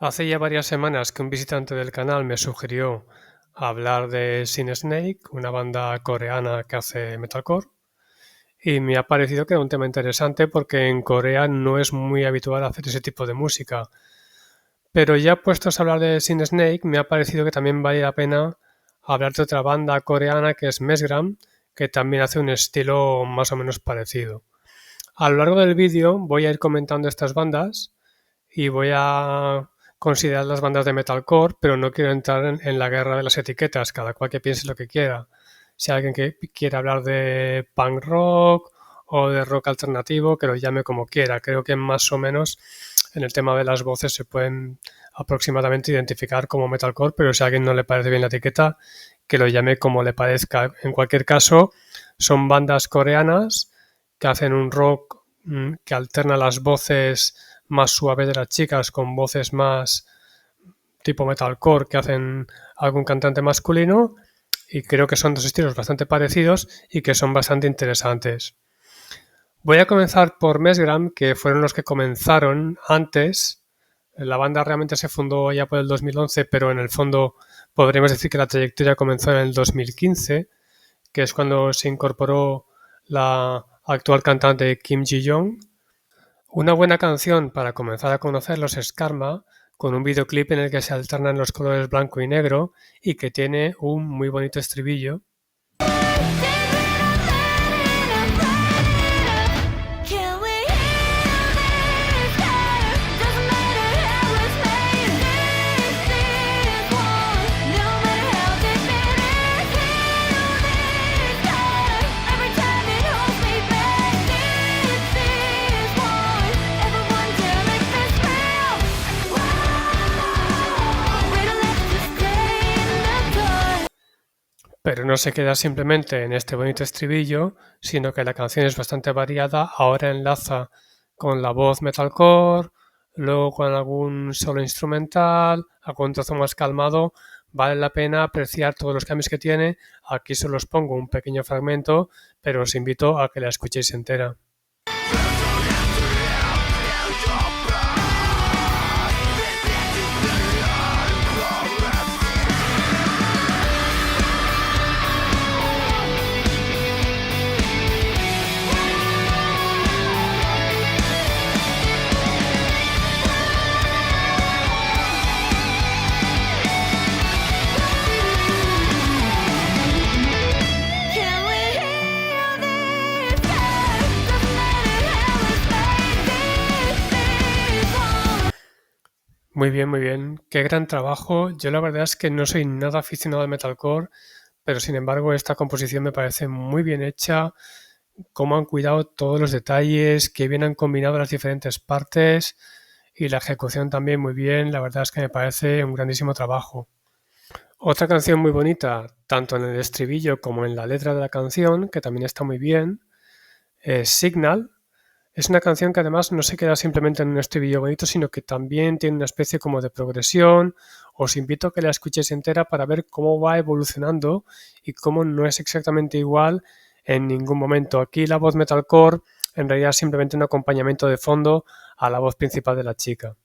Hace ya varias semanas que un visitante del canal me sugirió hablar de Sin Snake, una banda coreana que hace metalcore, y me ha parecido que era un tema interesante porque en Corea no es muy habitual hacer ese tipo de música. Pero ya puestos a hablar de Sin Snake, me ha parecido que también vale la pena hablar de otra banda coreana que es Mesgram, que también hace un estilo más o menos parecido. A lo largo del vídeo voy a ir comentando estas bandas y voy a considerar las bandas de metalcore, pero no quiero entrar en la guerra de las etiquetas, cada cual que piense lo que quiera. Si alguien que quiere hablar de punk rock o de rock alternativo, que lo llame como quiera. Creo que más o menos en el tema de las voces se pueden aproximadamente identificar como metalcore, pero si a alguien no le parece bien la etiqueta, que lo llame como le parezca. En cualquier caso, son bandas coreanas que hacen un rock que alterna las voces más suaves de las chicas con voces más tipo metalcore que hacen algún cantante masculino, y creo que son dos estilos bastante parecidos y que son bastante interesantes. Voy a comenzar por Mesgram, que fueron los que comenzaron antes. La banda realmente se fundó ya por el 2011, pero en el fondo podríamos decir que la trayectoria comenzó en el 2015, que es cuando se incorporó la actual cantante Kim Ji-young. Una buena canción para comenzar a conocerlos es Karma, con un videoclip en el que se alternan los colores blanco y negro y que tiene un muy bonito estribillo. Pero no se queda simplemente en este bonito estribillo, sino que la canción es bastante variada, ahora enlaza con la voz metalcore, luego con algún solo instrumental, algún trozo más calmado. Vale la pena apreciar todos los cambios que tiene. Aquí solo os pongo un pequeño fragmento, pero os invito a que la escuchéis entera. Muy bien, muy bien. Qué gran trabajo. Yo la verdad es que no soy nada aficionado al metalcore, pero sin embargo esta composición me parece muy bien hecha, cómo han cuidado todos los detalles, qué bien han combinado las diferentes partes y la ejecución también muy bien. La verdad es que me parece un grandísimo trabajo. Otra canción muy bonita, tanto en el estribillo como en la letra de la canción, que también está muy bien, es Signal. Es una canción que además no se queda simplemente en un estribillo bonito, sino que también tiene una especie como de progresión. Os invito a que la escuchéis entera para ver cómo va evolucionando y cómo no es exactamente igual en ningún momento. Aquí la voz metalcore en realidad es simplemente un acompañamiento de fondo a la voz principal de la chica.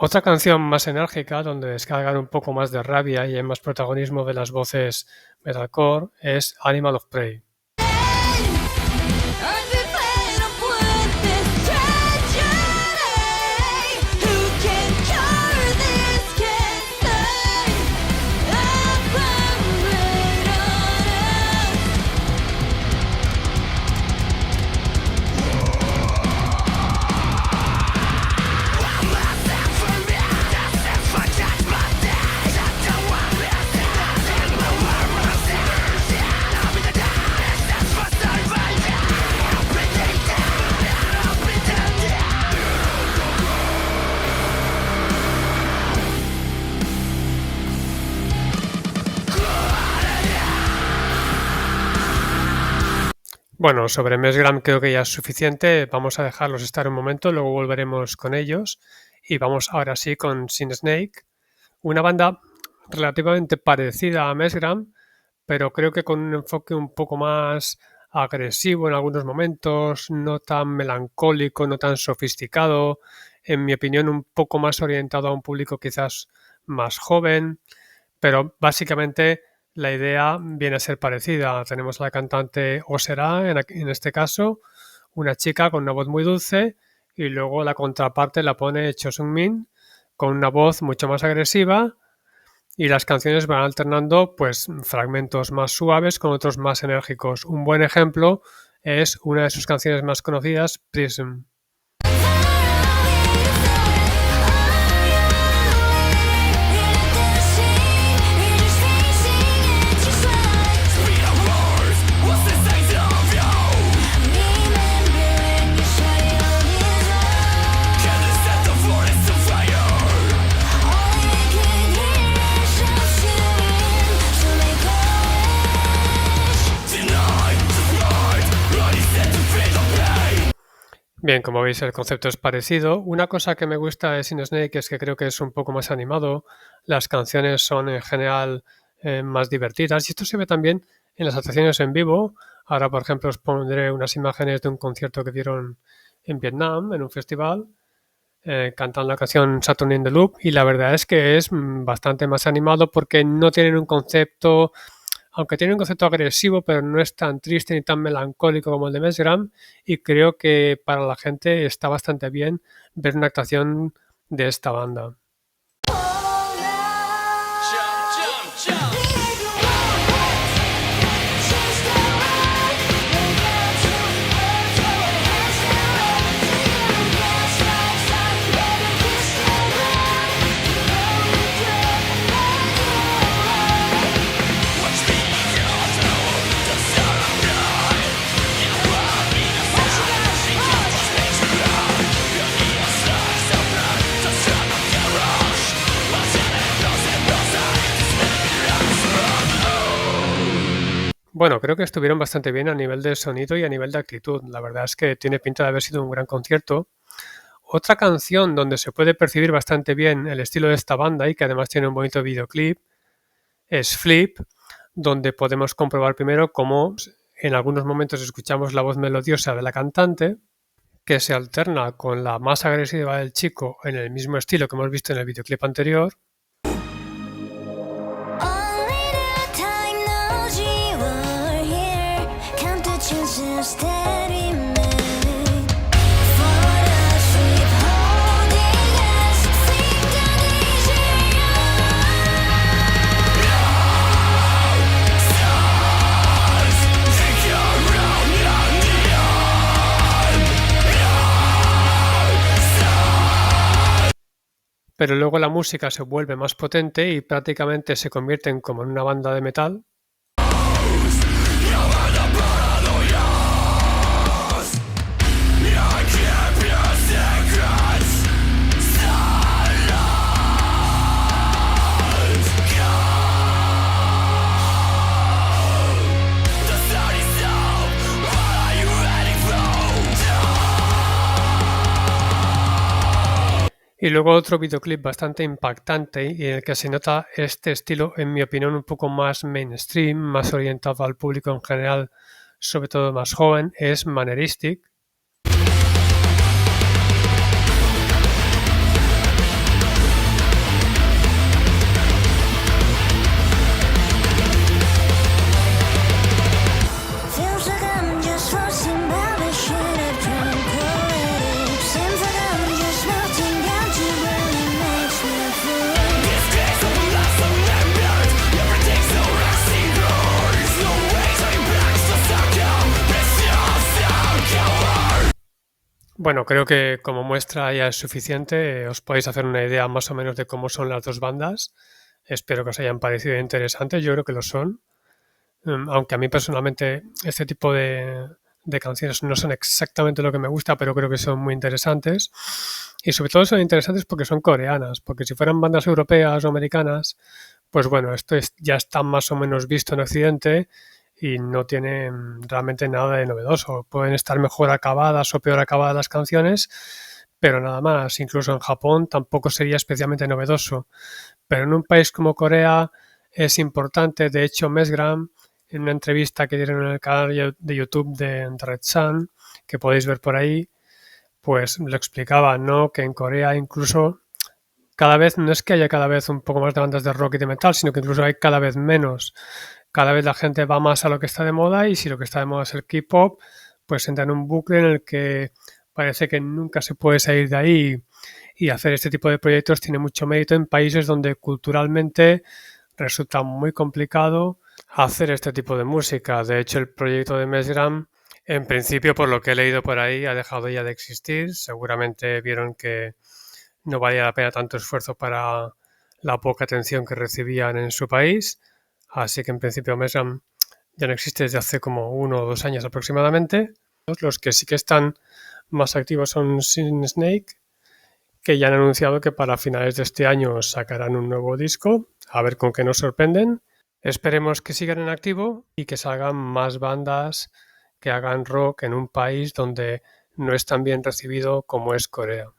Otra canción más enérgica, donde descargan un poco más de rabia y hay más protagonismo de las voces metalcore, es Animal of Prey. Bueno, sobre Mesgram creo que ya es suficiente. Vamos a dejarlos estar un momento, luego volveremos con ellos. Y vamos ahora sí con Sin Snake, una banda relativamente parecida a Mesgram, pero creo que con un enfoque un poco más agresivo en algunos momentos, no tan melancólico, no tan sofisticado, en mi opinión un poco más orientado a un público quizás más joven, pero básicamente la idea viene a ser parecida. Tenemos a la cantante Osera, en este caso, una chica con una voz muy dulce, y luego la contraparte la pone Cho Sung-min con una voz mucho más agresiva, y las canciones van alternando pues fragmentos más suaves con otros más enérgicos. Un buen ejemplo es una de sus canciones más conocidas, Prism. Bien, como veis el concepto es parecido. Una cosa que me gusta de Sin Snake es que creo que es un poco más animado. Las canciones son en general más divertidas y esto se ve también en las actuaciones en vivo. Ahora, por ejemplo, os pondré unas imágenes de un concierto que dieron en Vietnam, en un festival. Cantan la canción Saturn in the Loop y la verdad es que es bastante más animado porque no tienen un concepto, aunque tiene un concepto agresivo, pero no es tan triste ni tan melancólico como el de Mesgram, y creo que para la gente está bastante bien ver una actuación de esta banda. Bueno, creo que estuvieron bastante bien a nivel de sonido y a nivel de actitud. La verdad es que tiene pinta de haber sido un gran concierto. Otra canción donde se puede percibir bastante bien el estilo de esta banda y que además tiene un bonito videoclip es Flip, donde podemos comprobar primero cómo en algunos momentos escuchamos la voz melodiosa de la cantante, que se alterna con la más agresiva del chico en el mismo estilo que hemos visto en el videoclip anterior. Pero luego la música se vuelve más potente y prácticamente se convierten como en una banda de metal. Y luego otro videoclip bastante impactante y en el que se nota este estilo, en mi opinión, un poco más mainstream, más orientado al público en general, sobre todo más joven, es Manneristic. Bueno, creo que como muestra ya es suficiente. Os podéis hacer una idea más o menos de cómo son las dos bandas. Espero que os hayan parecido interesantes. Yo creo que lo son. Aunque a mí personalmente este tipo de canciones no son exactamente lo que me gusta, pero creo que son muy interesantes. Y sobre todo son interesantes porque son coreanas. Porque si fueran bandas europeas o americanas, pues bueno, ya está más o menos visto en Occidente y no tienen realmente nada de novedoso. Pueden estar mejor acabadas o peor acabadas las canciones, pero nada más. Incluso en Japón tampoco sería especialmente novedoso. Pero en un país como Corea es importante. De hecho, Mesgram, en una entrevista que dieron en el canal de YouTube de Red Sun, que podéis ver por ahí, pues lo explicaba, ¿no? Que en Corea incluso cada vez, no es que haya cada vez un poco más de bandas de rock y de metal, sino que incluso hay cada vez menos. Cada vez la gente va más a lo que está de moda y si lo que está de moda es el K-pop, pues entra en un bucle en el que parece que nunca se puede salir de ahí y hacer este tipo de proyectos tiene mucho mérito en países donde culturalmente resulta muy complicado hacer este tipo de música. De hecho, el proyecto de Mesgram, en principio, por lo que he leído por ahí, ha dejado ya de existir. Seguramente vieron que no valía la pena tanto esfuerzo para la poca atención que recibían en su país. Así que en principio Mesam ya no existe desde hace como 1 o 2 años aproximadamente. Los que sí que están más activos son Sin Snake, que ya han anunciado que para finales de este año sacarán un nuevo disco, a ver con qué nos sorprenden. Esperemos que sigan en activo y que salgan más bandas que hagan rock en un país donde no es tan bien recibido como es Corea.